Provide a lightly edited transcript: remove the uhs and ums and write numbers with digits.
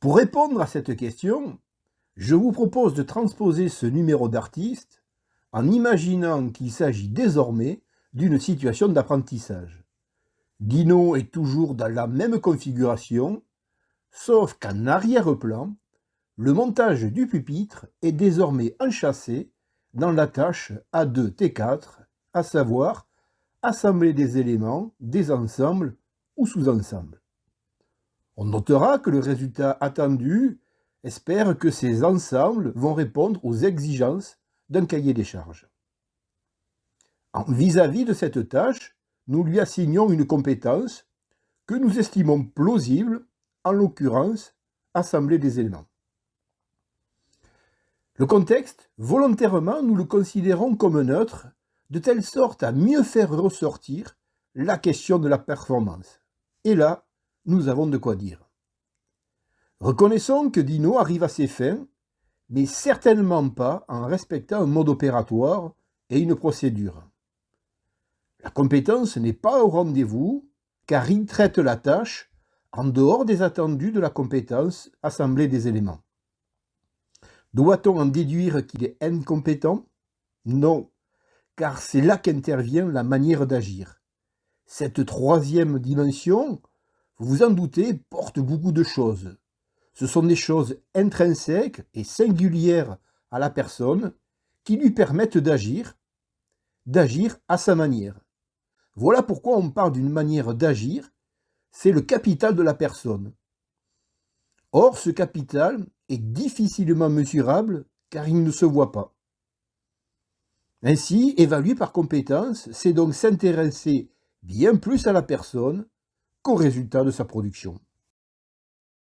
Pour répondre à cette question, je vous propose de transposer ce numéro d'artiste en imaginant qu'il s'agit désormais d'une situation d'apprentissage. Dino est toujours dans la même configuration, sauf qu'en arrière-plan, le montage du pupitre est désormais enchâssé dans la tâche A2-T4, à savoir assembler des éléments, des ensembles ou sous-ensembles. On notera que le résultat attendu espère que ces ensembles vont répondre aux exigences d'un cahier des charges. Vis-à-vis de cette tâche, nous lui assignons une compétence que nous estimons plausible, en l'occurrence, assembler des éléments. Le contexte, volontairement, nous le considérons comme neutre, de telle sorte à mieux faire ressortir la question de la performance. Et là, nous avons de quoi dire. Reconnaissons que Dino arrive à ses fins, mais certainement pas en respectant un mode opératoire et une procédure. La compétence n'est pas au rendez-vous, car il traite la tâche en dehors des attendus de la compétence assembler des éléments. Doit-on en déduire qu'il est incompétent? Non, car c'est là qu'intervient la manière d'agir. Cette troisième dimension, vous vous en doutez, porte beaucoup de choses. Ce sont des choses intrinsèques et singulières à la personne qui lui permettent d'agir à sa manière. Voilà pourquoi on parle d'une manière d'agir, c'est le capital de la personne. Or, ce capital est difficilement mesurable car il ne se voit pas. Ainsi, évaluer par compétence, c'est donc s'intéresser bien plus à la personne qu'au résultat de sa production.